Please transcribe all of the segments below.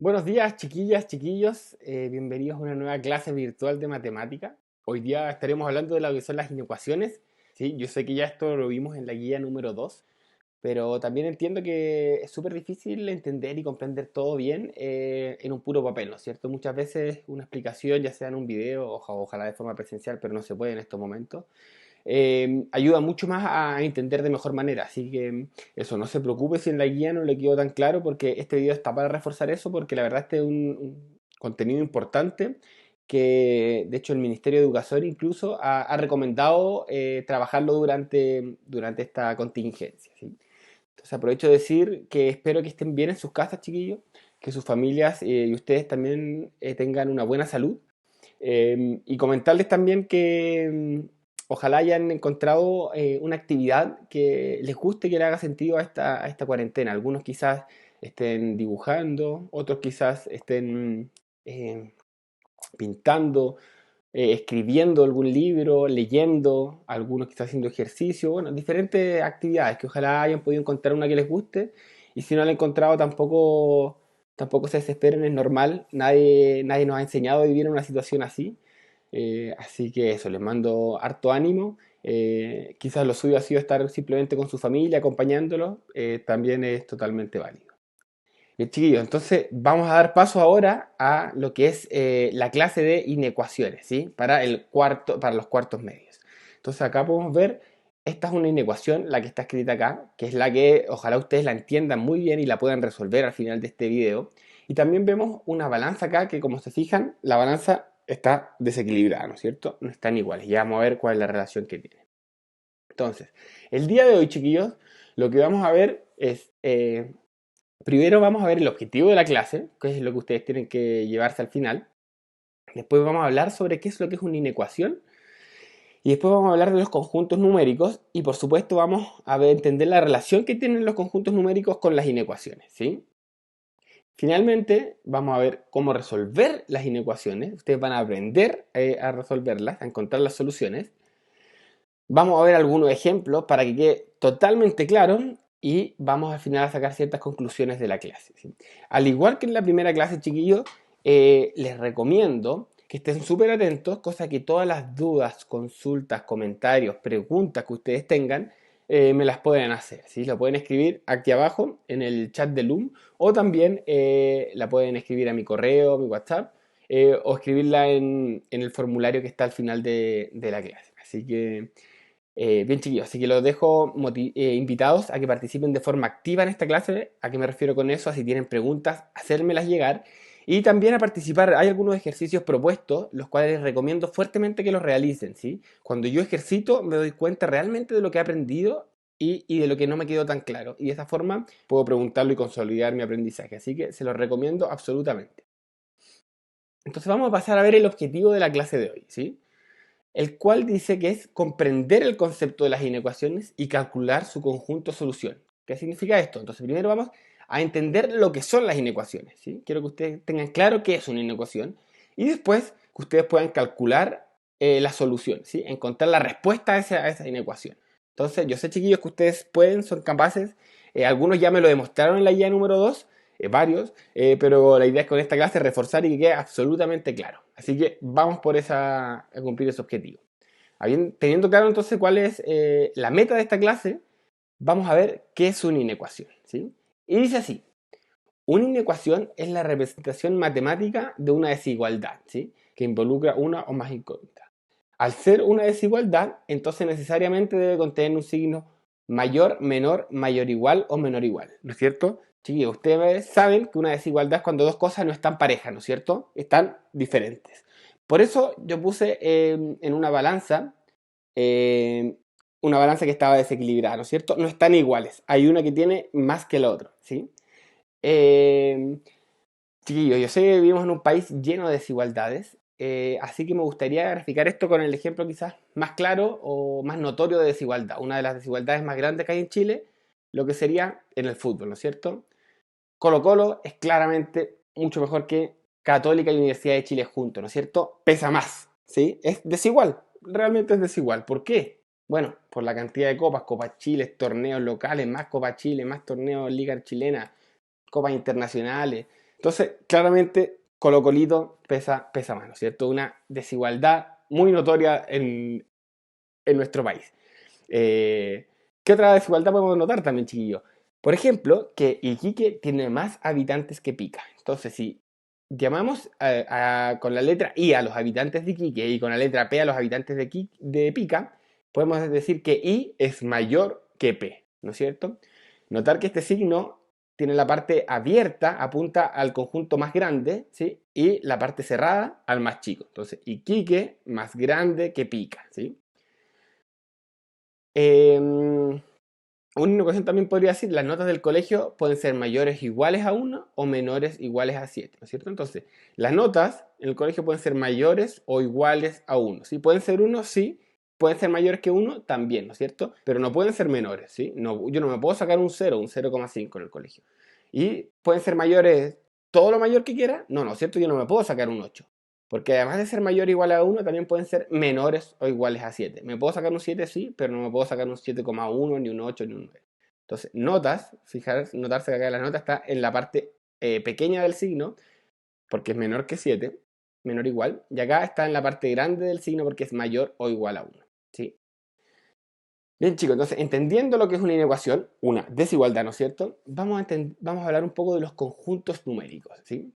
Buenos días, chiquillas, chiquillos. Bienvenidos a una nueva clase virtual de matemática. Hoy día estaremos hablando de lo que son las inecuaciones. Sí, yo sé que ya esto lo vimos en la guía número 2, pero también entiendo que es súper difícil entender y comprender todo bien en un puro papel, ¿no es cierto? Muchas veces una explicación, ya sea en un video, ojalá de forma presencial, pero no se puede en estos momentos, ayuda mucho más a entender de mejor manera. Así que eso, no se preocupe si en la guía no le quedó tan claro, porque este video está para reforzar eso, porque la verdad este es un contenido importante que de hecho el Ministerio de Educación incluso ha recomendado trabajarlo durante esta contingencia, ¿sí? Entonces aprovecho de decir que espero que estén bien en sus casas, chiquillos, que sus familias y ustedes también tengan una buena salud. Y comentarles también que ojalá hayan encontrado una actividad que les guste, que le haga sentido a esta cuarentena. Algunos quizás estén dibujando, otros quizás estén eh, pintando, escribiendo algún libro, leyendo, algunos quizás haciendo ejercicio, bueno, diferentes actividades que ojalá hayan podido encontrar una que les guste. Y si no la han encontrado, tampoco se desesperen, es normal. Nadie nos ha enseñado a vivir en una situación así. Así que eso, les mando harto ánimo. Quizás lo suyo ha sido estar simplemente con su familia, acompañándolos. También es totalmente válido. Bien, chiquillos, entonces vamos a dar paso ahora a lo que es la clase de inecuaciones, ¿sí? Para los cuartos medios. Entonces acá podemos ver, esta es una inecuación, la que está escrita acá, que es la que ojalá ustedes la entiendan muy bien y la puedan resolver al final de este video. Y también vemos una balanza acá que, como se fijan, la balanza está desequilibrada, ¿no es cierto? No están iguales. Ya vamos a ver cuál es la relación que tiene. Entonces, el día de hoy, chiquillos, lo que vamos a ver es primero vamos a ver el objetivo de la clase, que es lo que ustedes tienen que llevarse al final. Después vamos a hablar sobre qué es lo que es una inecuación. Y después vamos a hablar de los conjuntos numéricos. Y por supuesto vamos a entender la relación que tienen los conjuntos numéricos con las inecuaciones, ¿sí? Finalmente vamos a ver cómo resolver las inecuaciones. Ustedes van a aprender a resolverlas, a encontrar las soluciones. Vamos a ver algunos ejemplos para que quede totalmente claro y vamos al final a sacar ciertas conclusiones de la clase, ¿sí? Al igual que en la primera clase, chiquillos, les recomiendo que estén súper atentos, cosa que todas las dudas, consultas, comentarios, preguntas que ustedes tengan, me las pueden hacer, ¿sí? Lo pueden escribir aquí abajo en el chat de Loom o también la pueden escribir a mi correo, mi WhatsApp, o escribirla en el formulario que está al final de la clase. Así que bien, chiquillos, así que los dejo invitados a que participen de forma activa en esta clase. ¿A qué me refiero con eso? Si tienen preguntas, hacérmelas llegar. Y también a participar, hay algunos ejercicios propuestos, los cuales les recomiendo fuertemente que los realicen, ¿sí? Cuando yo ejercito, me doy cuenta realmente de lo que he aprendido y de lo que no me quedó tan claro. Y de esa forma puedo preguntarlo y consolidar mi aprendizaje. Así que se los recomiendo absolutamente. Entonces vamos a pasar a ver el objetivo de la clase de hoy, ¿sí? El cual dice que es comprender el concepto de las inecuaciones y calcular su conjunto solución. ¿Qué significa esto? Entonces, primero vamos a entender lo que son las inecuaciones, ¿sí? Quiero que ustedes tengan claro qué es una inecuación y después que ustedes puedan calcular la solución, ¿sí? Encontrar la respuesta a esa inecuación. Entonces, yo sé, chiquillos, que ustedes pueden, son capaces. Algunos ya me lo demostraron en la guía número 2, varios, pero la idea es con esta clase reforzar y que quede absolutamente claro. Así que vamos a cumplir ese objetivo. Teniendo claro entonces cuál es la meta de esta clase, vamos a ver qué es una inecuación, ¿sí? Y dice así: una inecuación es la representación matemática de una desigualdad, ¿sí? Que involucra una o más incógnitas. Al ser una desigualdad, entonces necesariamente debe contener un signo mayor, menor, mayor igual o menor igual, ¿no es cierto? Chiquillos, ustedes saben que una desigualdad es cuando dos cosas no están parejas, ¿no es cierto? Están diferentes. Por eso yo puse en eh, una balanza que estaba desequilibrada, ¿no es cierto? No están iguales, hay una que tiene más que la otra, ¿sí? Eh, Chiquillos, yo sé que vivimos en un país lleno de desigualdades, así que me gustaría graficar esto con el ejemplo quizás más claro o más notorio de desigualdad. Una de las desigualdades más grandes que hay en Chile, lo que sería en el fútbol, ¿no es cierto? Colo-Colo es claramente mucho mejor que Católica y Universidad de Chile juntos, ¿no es cierto? Pesa más, ¿sí? Es desigual, realmente es desigual. ¿Por qué? Bueno, por la cantidad de copas, Copa Chile, torneos locales, más Copa Chile, más torneos Liga Chilena, copas internacionales. Entonces, claramente, Colo Colito pesa más, ¿no es cierto? Una desigualdad muy notoria en nuestro país. ¿Qué otra desigualdad podemos notar también, chiquillos? Por ejemplo, que Iquique tiene más habitantes que Pica. Entonces, si llamamos con la letra I a los habitantes de Iquique y con la letra P a los habitantes de Pica, podemos decir que I es mayor que P, ¿no es cierto? Notar que este signo tiene la parte abierta, apunta al conjunto más grande, ¿sí? Y la parte cerrada al más chico. Entonces, Iquique más grande que Pica, ¿sí? Una ocasión también podría decir, las notas del colegio pueden ser mayores o iguales a 1 o menores o iguales a 7, ¿no es cierto? Entonces, las notas en el colegio pueden ser mayores o iguales a 1, ¿sí? Pueden ser 1, sí, pueden ser mayores que 1 también, ¿no es cierto? Pero no pueden ser menores, ¿sí? No, yo no me puedo sacar un 0, un 0,5 en el colegio. Y pueden ser mayores todo lo mayor que quiera, no, ¿no es cierto? Yo no me puedo sacar un 8. Porque además de ser mayor o igual a 1, también pueden ser menores o iguales a 7. Me puedo sacar un 7, sí, pero no me puedo sacar un 7,1, ni un 8, ni un 9. Entonces, notas, notarse que acá la nota está en la parte pequeña del signo, porque es menor que 7, menor o igual, y acá está en la parte grande del signo porque es mayor o igual a 1. ¿Sí? Bien, chicos, entonces, entendiendo lo que es una inecuación, una desigualdad, ¿no es cierto? Vamos a hablar un poco de los conjuntos numéricos, ¿sí?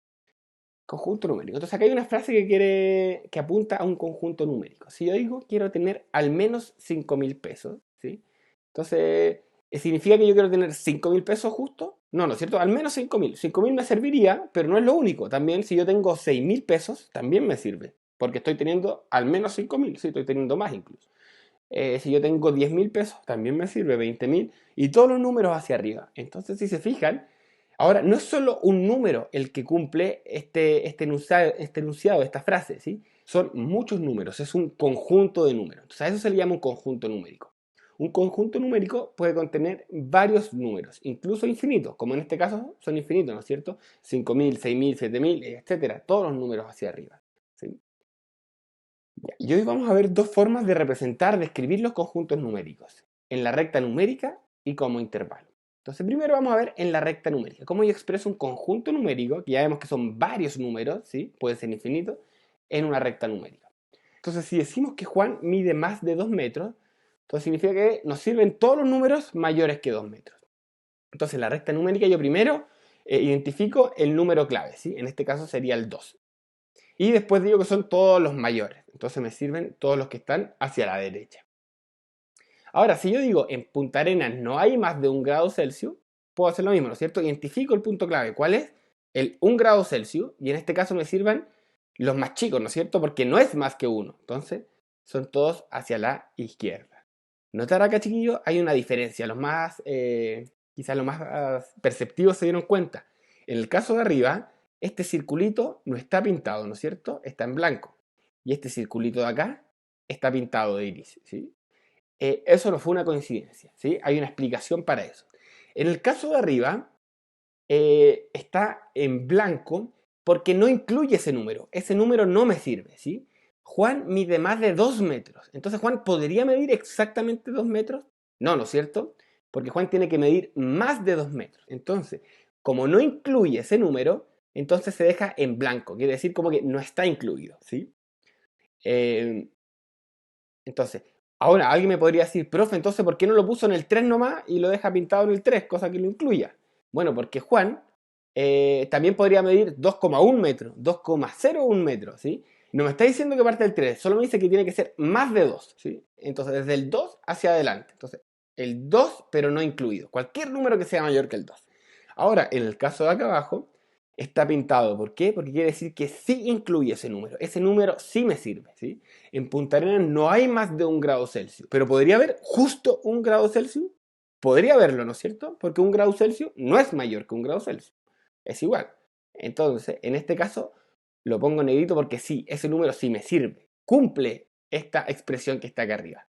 Conjunto numérico. Entonces acá hay una frase que apunta a un conjunto numérico. Si yo digo quiero tener al menos 5.000 pesos, ¿sí? Entonces, ¿significa que yo quiero tener 5.000 pesos justo? No, ¿no es cierto? Al menos 5.000. 5.000 me serviría, pero no es lo único. También si yo tengo 6.000 pesos, también me sirve. Porque estoy teniendo al menos 5.000, sí, estoy teniendo más incluso. Si yo tengo 10.000 pesos, también me sirve 20.000 y todos los números hacia arriba. Entonces, si se fijan, ahora no es solo un número el que cumple este enunciado, esta frase, ¿sí? Son muchos números, es un conjunto de números. Entonces, a eso se le llama un conjunto numérico. Un conjunto numérico puede contener varios números, incluso infinitos, como en este caso son infinitos, ¿no es cierto? 5.000, 6.000, 7.000, etcétera, todos los números hacia arriba, ¿sí? Y hoy vamos a ver dos formas de representar, de escribir los conjuntos numéricos, en la recta numérica y como intervalo. Entonces, primero vamos a ver en la recta numérica, cómo yo expreso un conjunto numérico, que ya vemos que son varios números, ¿sí? Puede ser infinito, en una recta numérica. Entonces, si decimos que Juan mide más de 2 metros, entonces significa que nos sirven todos los números mayores que 2 metros. Entonces, en la recta numérica yo primero identifico el número clave, ¿sí? En este caso sería el 2. Y después digo que son todos los mayores. Entonces me sirven todos los que están hacia la derecha. Ahora, si yo digo en Punta Arenas no hay más de 1 grado Celsius, puedo hacer lo mismo, ¿no es cierto? Identifico el punto clave. ¿Cuál es? El 1 grado Celsius. Y en este caso me sirven los más chicos, ¿no es cierto? Porque no es más que 1. Entonces, son todos hacia la izquierda. Notar acá, chiquillos, hay una diferencia. Quizás los más perceptivos se dieron cuenta. En el caso de arriba, este circulito no está pintado, ¿no es cierto? Está en blanco. Y este circulito de acá está pintado de iris, ¿sí? Eso no fue una coincidencia, ¿sí? Hay una explicación para eso. En el caso de arriba, está en blanco porque no incluye ese número. Ese número no me sirve, ¿sí? Juan mide más de 2 metros. Entonces, ¿Juan podría medir exactamente 2 metros? No, ¿no es cierto? Porque Juan tiene que medir más de 2 metros. Entonces, como no incluye ese número, entonces se deja en blanco. Quiere decir como que no está incluido, ¿sí? Eh, entonces, ahora alguien me podría decir, profe, entonces, ¿por qué no lo puso en el 3 nomás y lo deja pintado en el 3, cosa que lo incluya? Bueno, porque Juan también podría medir 2,1 metros, 2,01 metros, ¿sí? No me está diciendo que parte del 3, solo me dice que tiene que ser más de 2, ¿sí? Entonces, desde el 2 hacia adelante. Entonces, el 2, pero no incluido. Cualquier número que sea mayor que el 2. Ahora, en el caso de acá abajo, está pintado. ¿Por qué? Porque quiere decir que sí incluye ese número. Ese número sí me sirve, ¿sí? En Punta Arenas no hay más de 1 grado Celsius. Pero ¿podría haber justo 1 grado Celsius? Podría haberlo, ¿no es cierto? Porque 1 grado Celsius no es mayor que 1 grado Celsius. Es igual. Entonces, en este caso, lo pongo en negrito porque sí, ese número sí me sirve. Cumple esta expresión que está acá arriba.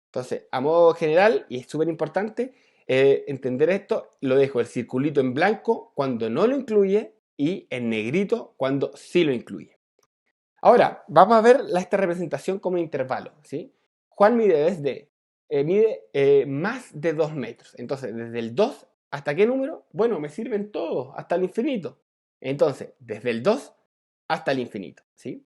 Entonces, a modo general, y es súper importante, entender esto, lo dejo el circulito en blanco cuando no lo incluye y en negrito cuando sí lo incluye. Ahora, vamos a ver esta representación como intervalo, ¿sí? Juan mide más de 2 metros. Entonces, desde el 2 hasta qué número? Bueno, me sirven todos, hasta el infinito. Entonces, desde el 2 hasta el infinito, ¿sí?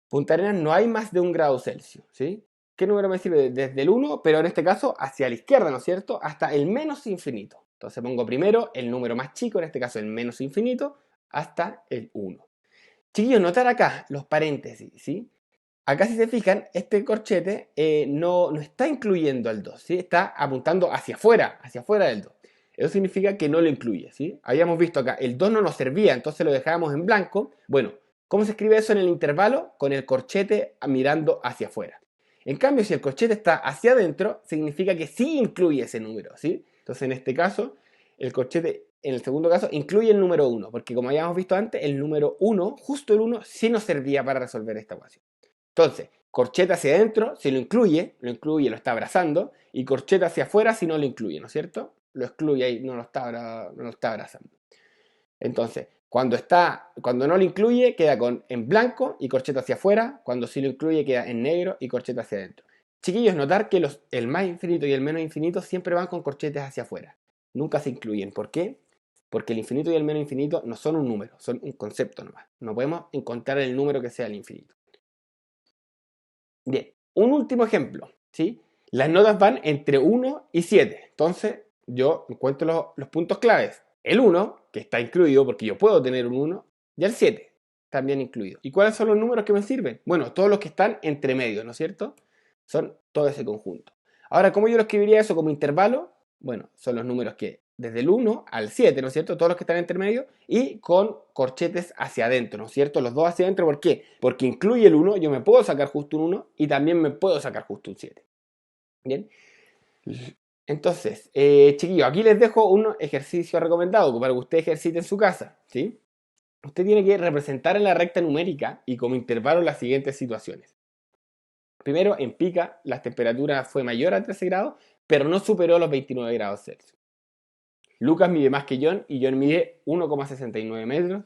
Punta Arenas no hay más de 1 grado Celsius, ¿sí? ¿Qué número me sirve? Desde el 1, pero en este caso hacia la izquierda, ¿no es cierto? Hasta el menos infinito. Entonces pongo primero el número más chico, en este caso el menos infinito, hasta el 1. Chiquillos, notar acá los paréntesis, ¿sí? Acá si se fijan, este corchete no está incluyendo al 2, ¿sí? Está apuntando hacia afuera del 2. Eso significa que no lo incluye, ¿sí? Habíamos visto acá, el 2 no nos servía, entonces lo dejábamos en blanco. Bueno, ¿cómo se escribe eso en el intervalo? Con el corchete mirando hacia afuera. En cambio, si el corchete está hacia adentro, significa que sí incluye ese número, ¿sí? Entonces, en este caso, el corchete, en el segundo caso, incluye el número 1, porque como habíamos visto antes, el número 1, justo el 1, sí nos servía para resolver esta ecuación. Entonces, corchete hacia adentro, si lo incluye, lo está abrazando, y corchete hacia afuera si no lo incluye, ¿no es cierto? Lo excluye ahí, no lo está abrazando. Entonces, cuando no lo incluye, queda en blanco y corchete hacia afuera. Cuando sí lo incluye, queda en negro y corchete hacia adentro. Chiquillos, notar que el más infinito y el menos infinito siempre van con corchetes hacia afuera. Nunca se incluyen. ¿Por qué? Porque el infinito y el menos infinito no son un número, son un concepto nomás. No podemos encontrar el número que sea el infinito. Bien, un último ejemplo, ¿sí? Las notas van entre 1 y 7. Entonces, yo encuentro los puntos claves. El 1, que está incluido porque yo puedo tener un 1, y el 7, también incluido. ¿Y cuáles son los números que me sirven? Bueno, todos los que están entre medio, ¿no es cierto? Son todo ese conjunto. Ahora, ¿cómo yo lo escribiría eso como intervalo? Bueno, son los números que desde el 1 al 7, ¿no es cierto? Todos los que están entre medio y con corchetes hacia adentro, ¿no es cierto? Los dos hacia adentro, ¿por qué? Porque incluye el 1, yo me puedo sacar justo un 1 y también me puedo sacar justo un 7. ¿Bien? Entonces, chiquillos, aquí les dejo un ejercicio recomendado para que usted ejercite en su casa, ¿sí? Usted tiene que representar en la recta numérica y como intervalo las siguientes situaciones. Primero, en Pica, la temperatura fue mayor a 13 grados, pero no superó los 29 grados Celsius. Lucas mide más que John y John mide 1,69 metros.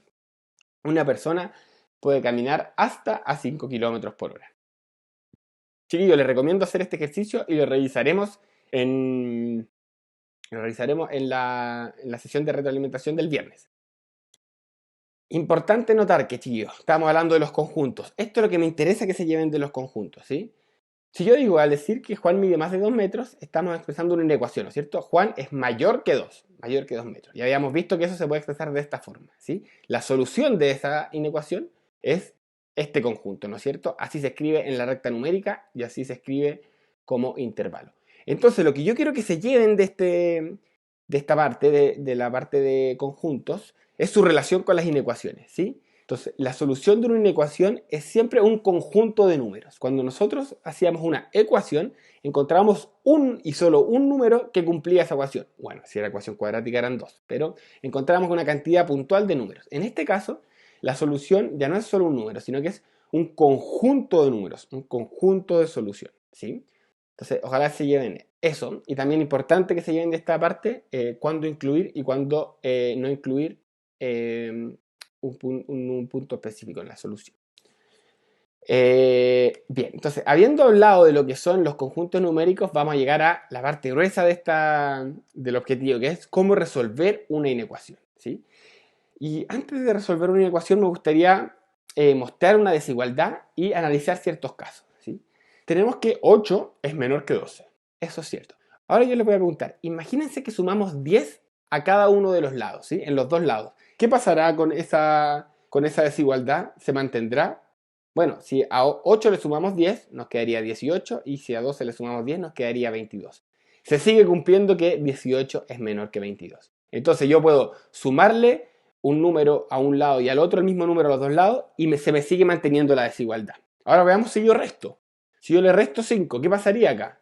Una persona puede caminar hasta a 5 kilómetros por hora. Chiquillos, les recomiendo hacer este ejercicio y lo revisaremos en la sesión de retroalimentación del viernes. Importante notar que, chiquillos, estamos hablando de los conjuntos. Esto es lo que me interesa que se lleven de los conjuntos, ¿sí? Si yo digo, al decir que Juan mide más de 2 metros, estamos expresando una inecuación, ¿no es cierto? Juan es mayor que 2 metros. Y habíamos visto que eso se puede expresar de esta forma, ¿sí? La solución de esa inecuación es este conjunto, ¿no es cierto? Así se escribe en la recta numérica y así se escribe como intervalo. Entonces, lo que yo quiero que se lleven de esta parte, de la parte de conjuntos, es su relación con las inecuaciones, ¿sí? Entonces, la solución de una inecuación es siempre un conjunto de números. Cuando nosotros hacíamos una ecuación, encontrábamos un y solo un número que cumplía esa ecuación. Bueno, si era ecuación cuadrática eran dos, pero encontramos una cantidad puntual de números. En este caso, la solución ya no es solo un número, sino que es un conjunto de números, un conjunto de solución, ¿sí? Entonces, ojalá se lleven eso. Y también importante que se lleven de esta parte cuándo incluir y cuándo no incluir un punto específico en la solución. Bien, entonces, habiendo hablado de lo que son los conjuntos numéricos, vamos a llegar a la parte gruesa del objetivo, que es cómo resolver una inecuación, ¿sí? Y antes de resolver una inecuación, me gustaría mostrar una desigualdad y analizar ciertos casos, ¿sí? Tenemos que 8 es menor que 12, eso es cierto. Ahora yo les voy a preguntar, imagínense que sumamos 10 a cada uno de los lados, ¿sí? En los dos lados. ¿Qué pasará con esa desigualdad? ¿Se mantendrá? Bueno, si a 8 le sumamos 10, nos quedaría 18, y si a 12 le sumamos 10, nos quedaría 22. Se sigue cumpliendo que 18 es menor que 22. Entonces yo puedo sumarle un número a un lado y al otro el mismo número a los dos lados y se me sigue manteniendo la desigualdad. Ahora veamos si yo resto. Si yo le resto 5, ¿qué pasaría acá?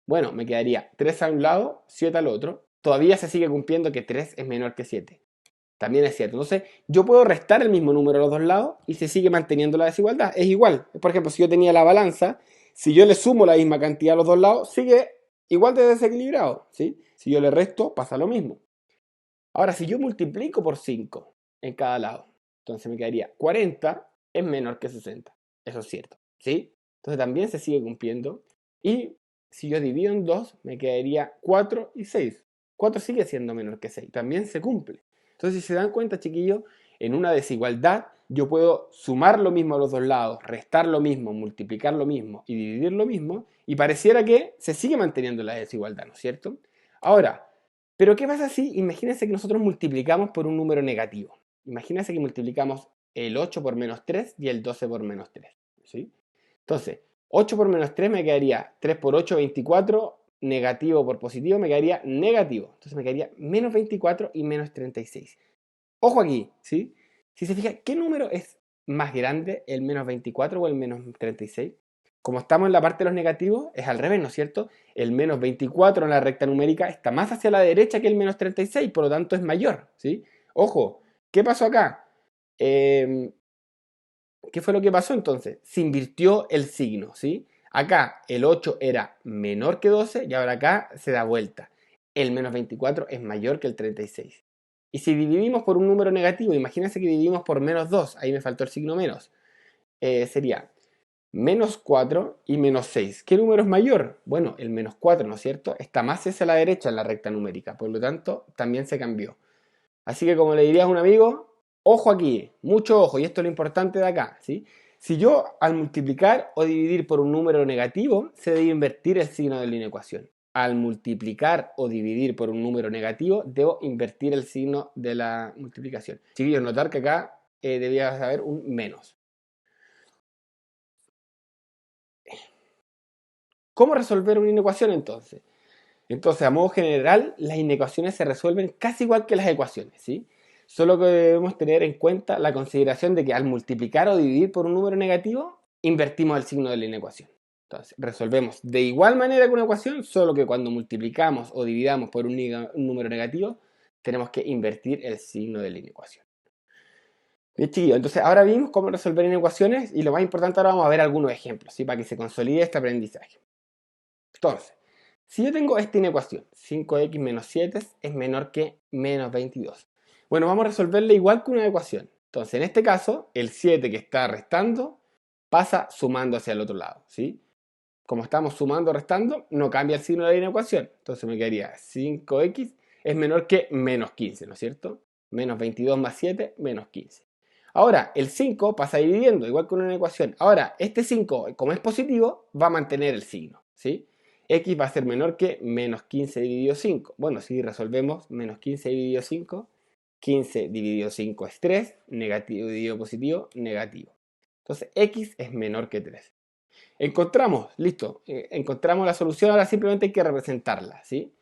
Bueno, me quedaría 3 a un lado, 7 al otro. Todavía se sigue cumpliendo que 3 es menor que 7. También es cierto. Entonces, yo puedo restar el mismo número a los dos lados y se sigue manteniendo la desigualdad. Es igual. Por ejemplo, si yo tenía la balanza, si yo le sumo la misma cantidad a los dos lados, sigue igual de desequilibrado, ¿sí? Si yo le resto, pasa lo mismo. Ahora, si yo multiplico por 5 en cada lado, entonces me quedaría 40 es menor que 60. Eso es cierto, ¿sí? Entonces también se sigue cumpliendo. Y si yo divido en 2, me quedaría 4 y 6. 4 sigue siendo menor que 6. También se cumple. Entonces, si se dan cuenta, chiquillos, en una desigualdad yo puedo sumar lo mismo a los dos lados, restar lo mismo, multiplicar lo mismo y dividir lo mismo, y pareciera que se sigue manteniendo la desigualdad, ¿no es cierto? Ahora, ¿pero qué pasa si, imagínense que nosotros multiplicamos por un número negativo? Imagínense que multiplicamos el 8 por menos 3 y el 12 por menos 3, ¿sí? Entonces, 8 por menos 3 me quedaría 3 por 8, 24, negativo por positivo me quedaría negativo. Entonces me quedaría menos 24 y menos 36. Ojo aquí, ¿sí? Si se fija, ¿qué número es más grande, el menos 24 o el menos 36? Como estamos en la parte de los negativos, es al revés, ¿no es cierto? El menos 24 en la recta numérica está más hacia la derecha que el menos 36, por lo tanto es mayor, ¿sí? Ojo, ¿qué pasó acá? ¿Qué fue lo que pasó entonces? Se invirtió el signo, ¿sí? Acá el 8 era menor que 12 y ahora acá se da vuelta. El menos 24 es mayor que el 36. Y si dividimos por un número negativo, imagínense que dividimos por menos 2, ahí me faltó el signo menos, sería menos 4 y menos 6. ¿Qué número es mayor? Bueno, el menos 4, ¿no es cierto? Está más hacia la derecha en la recta numérica, por lo tanto también se cambió. Así que como le diría a un amigo, ojo aquí, mucho ojo, y esto es lo importante de acá, ¿sí? Si yo al multiplicar o dividir por un número negativo, se debe invertir el signo de la ecuación. Al multiplicar o dividir por un número negativo, debo invertir el signo de la multiplicación. Chiquillos, notar que acá debía haber un menos. ¿Cómo resolver una inecuación entonces? Entonces, a modo general, las inecuaciones se resuelven casi igual que las ecuaciones, ¿sí? Solo que debemos tener en cuenta la consideración de que al multiplicar o dividir por un número negativo, invertimos el signo de la inecuación. Entonces, resolvemos de igual manera que una ecuación, solo que cuando multiplicamos o dividamos por un número negativo, tenemos que invertir el signo de la inecuación. Bien, chiquillos, entonces ahora vimos cómo resolver inecuaciones y lo más importante ahora vamos a ver algunos ejemplos, ¿sí? Para que se consolide este aprendizaje. Entonces, si yo tengo esta inecuación, 5x menos 7 es menor que menos 22. Bueno, vamos a resolverla igual que una ecuación. Entonces, en este caso, el 7 que está restando pasa sumando hacia el otro lado, ¿sí? Como estamos sumando o restando, no cambia el signo de la inecuación. Entonces me quedaría 5x es menor que menos 15, ¿no es cierto? Menos 22 más 7, menos 15. Ahora, el 5 pasa dividiendo, igual que una ecuación. Ahora, este 5, como es positivo, va a mantener el signo, ¿sí? X va a ser menor que menos 15 dividido 5. Bueno, si resolvemos menos 15 dividido 5, 15 dividido 5 es 3, negativo dividido positivo, negativo. Entonces, X es menor que 3. Encontramos, listo, encontramos la solución, ahora simplemente hay que representarla, ¿sí?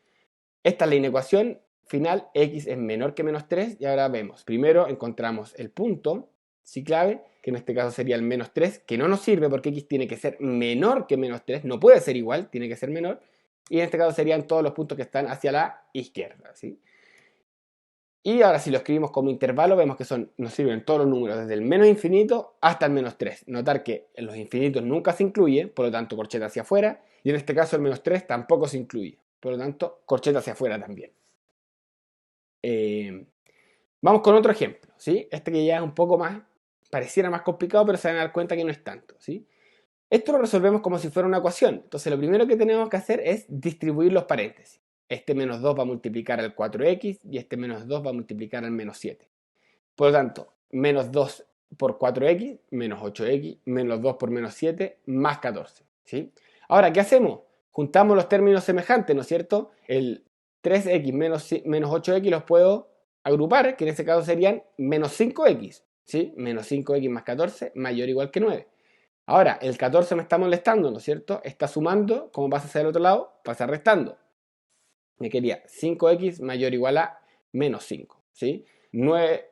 Esta es la inecuación final, X es menor que menos 3, y ahora vemos, primero encontramos el punto, ¿sí? Clave, que en este caso sería el menos 3, que no nos sirve porque X tiene que ser menor que menos 3, no puede ser igual, tiene que ser menor, y en este caso serían todos los puntos que están hacia la izquierda, ¿sí? Y ahora si lo escribimos como intervalo, vemos que nos sirven todos los números, desde el menos infinito hasta el menos 3. Notar que en los infinitos nunca se incluye, por lo tanto corcheta hacia afuera, y en este caso el menos 3 tampoco se incluye, por lo tanto corcheta hacia afuera también. Vamos con otro ejemplo, ¿sí? Este que ya es un poco más, pareciera más complicado, pero se van a dar cuenta que no es tanto, ¿sí? Esto lo resolvemos como si fuera una ecuación. Entonces lo primero que tenemos que hacer es distribuir los paréntesis. Este menos 2 va a multiplicar al 4x y este menos 2 va a multiplicar al menos 7. Por lo tanto, menos 2 por 4x, menos 8x, menos 2 por menos 7, más 14. ¿Sí? Ahora, ¿qué hacemos? Juntamos los términos semejantes, ¿no es cierto? El 3x menos 8x los puedo agrupar, que en este caso serían menos 5x. ¿Sí? Menos 5x más 14, mayor o igual que 9. Ahora, el 14 me está molestando, ¿no es cierto? Está sumando, ¿cómo pasa hacia el otro lado? Pasa restando. Me quedaría 5x mayor o igual a menos 5, ¿sí? 9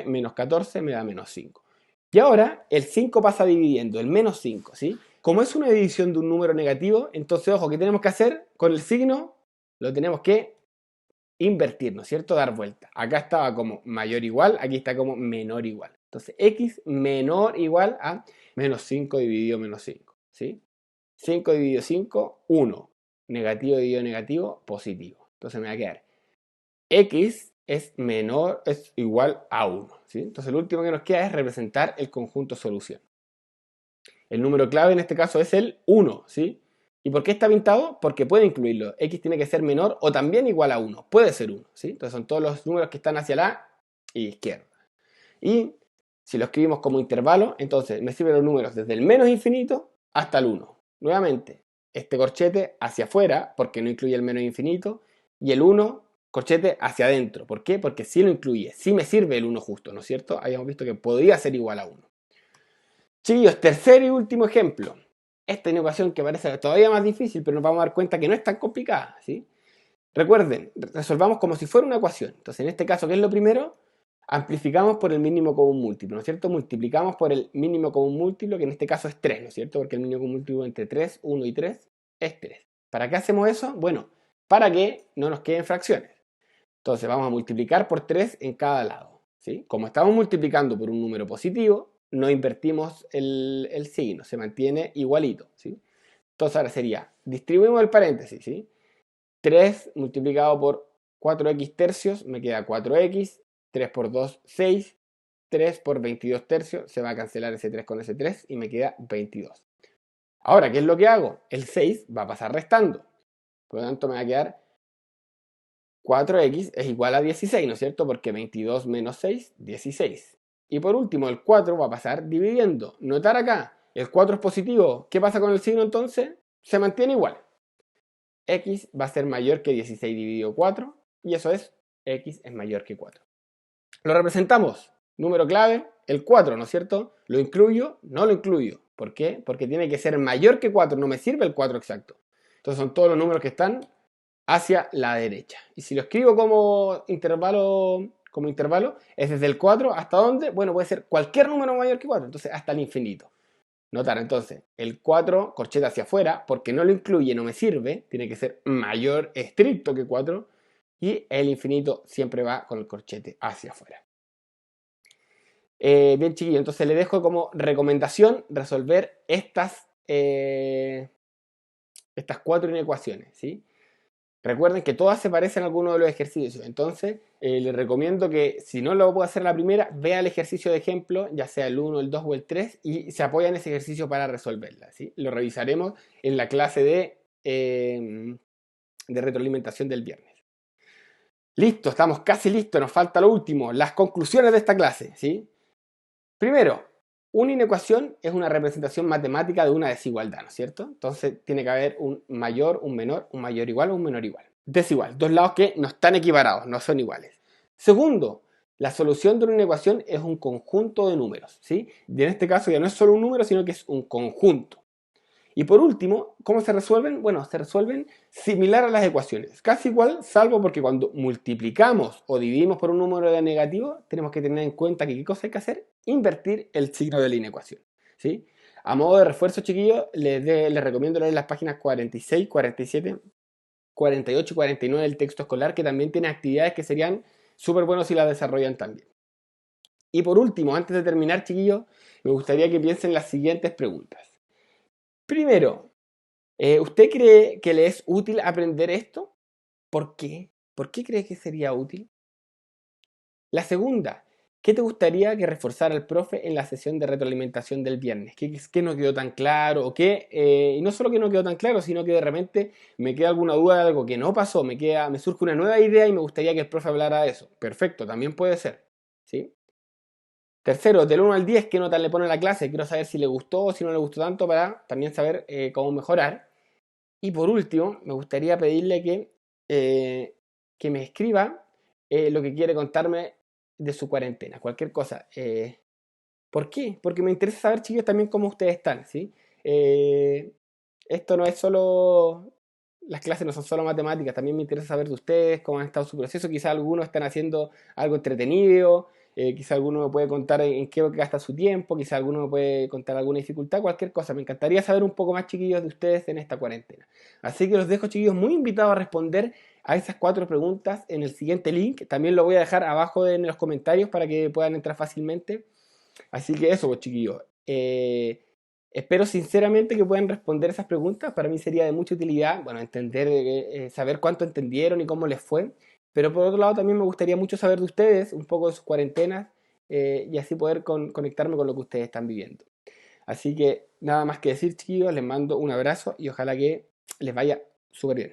menos 14 me da menos 5. Y ahora el 5 pasa dividiendo, el menos 5, ¿sí? Como es una división de un número negativo, entonces, ojo, ¿qué tenemos que hacer? Con el signo lo tenemos que invertir, ¿no es cierto? Dar vuelta. Acá estaba como mayor o igual, aquí está como menor o igual. Entonces, x menor o igual a menos 5 dividido menos 5, ¿sí? 5 dividido 5, 1. Negativo dividido negativo, positivo. Entonces me va a quedar x es igual a 1, ¿sí? Entonces lo último que nos queda es representar el conjunto solución. El número clave en este caso es el 1, ¿sí? ¿Y por qué está pintado? Porque puede incluirlo. X tiene que ser menor o también igual a 1. Puede ser 1, ¿sí? Entonces son todos los números que están hacia la y izquierda. Y si lo escribimos como intervalo, entonces me sirven los números desde el menos infinito hasta el 1. Nuevamente, este corchete hacia afuera, porque no incluye el menos infinito, y el 1, corchete hacia adentro. ¿Por qué? Porque sí lo incluye, sí me sirve el 1 justo, ¿no es cierto? Habíamos visto que podría ser igual a 1. Chiquillos, tercer y último ejemplo. Esta ecuación que parece todavía más difícil, pero nos vamos a dar cuenta que no es tan complicada, ¿sí? Recuerden, resolvamos como si fuera una ecuación. Entonces, en este caso, ¿qué es lo primero? Amplificamos por el mínimo común múltiplo, ¿no es cierto? Multiplicamos por el mínimo común múltiplo, que en este caso es 3, ¿no es cierto? Porque el mínimo común múltiplo entre 3, 1 y 3 es 3. ¿Para qué hacemos eso? Bueno, para que no nos queden fracciones. Entonces, vamos a multiplicar por 3 en cada lado, ¿sí? Como estamos multiplicando por un número positivo, no invertimos el signo, se mantiene igualito, ¿sí? Entonces, ahora sería, distribuimos el paréntesis, ¿sí? 3 multiplicado por 4x tercios, me queda 4x, 3 por 2, 6, 3 por 22 tercios, se va a cancelar ese 3 con ese 3 y me queda 22. Ahora, ¿qué es lo que hago? El 6 va a pasar restando, por lo tanto me va a quedar 4x es igual a 16, ¿no es cierto? Porque 22 menos 6, 16. Y por último, el 4 va a pasar dividiendo. Notar acá, el 4 es positivo. ¿Qué pasa con el signo entonces? Se mantiene igual. X va a ser mayor que 16 dividido 4 y eso es X es mayor que 4. Lo representamos. Número clave, el 4, ¿no es cierto? ¿Lo incluyo? No lo incluyo. ¿Por qué? Porque tiene que ser mayor que 4, no me sirve el 4 exacto. Entonces son todos los números que están hacia la derecha. Y si lo escribo como intervalo, es desde el 4 hasta dónde? Bueno, puede ser cualquier número mayor que 4, entonces hasta el infinito. Notar entonces, el 4 corcheta hacia afuera, porque no lo incluye, no me sirve, tiene que ser mayor estricto que 4, y el infinito siempre va con el corchete hacia afuera. Bien chiquillo, entonces le dejo como recomendación resolver estas 4 inecuaciones, ¿sí? Recuerden que todas se parecen a alguno de los ejercicios, entonces les recomiendo que si no lo puedo hacer la primera, vea el ejercicio de ejemplo, ya sea el 1, el 2 o el 3, y se apoya en ese ejercicio para resolverla, ¿sí? Lo revisaremos en la clase de retroalimentación del viernes. Listo, estamos casi listos, nos falta lo último, las conclusiones de esta clase, ¿sí? Primero, una inecuación es una representación matemática de una desigualdad, ¿no es cierto? Entonces tiene que haber un mayor, un menor, un mayor igual o un menor igual. Desigual, dos lados que no están equiparados, no son iguales. Segundo, la solución de una inecuación es un conjunto de números, ¿sí? Y en este caso ya no es solo un número, sino que es un conjunto. Y por último, ¿cómo se resuelven? Bueno, se resuelven similar a las ecuaciones, casi igual, salvo porque cuando multiplicamos o dividimos por un número de negativo, tenemos que tener en cuenta que ¿qué cosa hay que hacer? Invertir el signo de la inecuación, ¿sí? A modo de refuerzo, chiquillos, les recomiendo leer las páginas 46, 47, 48 y 49 del texto escolar, que también tiene actividades que serían súper buenos si las desarrollan también. Y por último, antes de terminar, chiquillos, me gustaría que piensen las siguientes preguntas. Primero, ¿usted cree que le es útil aprender esto? ¿Por qué? ¿Por qué cree que sería útil? La segunda, ¿qué te gustaría que reforzara el profe en la sesión de retroalimentación del viernes? ¿Qué no quedó tan claro? ¿O qué? Y no solo que no quedó tan claro, sino que de repente me queda alguna duda de algo que no pasó, me surge una nueva idea y me gustaría que el profe hablara de eso. Perfecto, también puede ser, ¿sí? Tercero, del 1 al 10, ¿qué nota le pone a la clase? Quiero saber si le gustó o si no le gustó tanto para también saber cómo mejorar. Y por último, me gustaría pedirle que me escriba lo que quiere contarme de su cuarentena, cualquier cosa. ¿Por qué? Porque me interesa saber, chicos, también cómo ustedes están, ¿sí? Eh, Esto no es solo, las clases no son solo matemáticas, también me interesa saber de ustedes, cómo han estado su proceso. Quizá algunos están haciendo algo entretenido, quizá alguno me puede contar en qué gasta su tiempo, quizá alguno me puede contar alguna dificultad, cualquier cosa. Me encantaría saber un poco más, chiquillos, de ustedes en esta cuarentena. Así que los dejo, chiquillos, muy invitados a responder a esas 4 preguntas en el siguiente link. También lo voy a dejar abajo en los comentarios para que puedan entrar fácilmente. Así que eso, pues, chiquillos. Espero sinceramente que puedan responder esas preguntas. Para mí sería de mucha utilidad, bueno, entender, saber cuánto entendieron y cómo les fue. Pero por otro lado también me gustaría mucho saber de ustedes, un poco de sus cuarentenas, y así poder conectarme con lo que ustedes están viviendo. Así que nada más que decir, chiquillos, les mando un abrazo y ojalá que les vaya súper bien.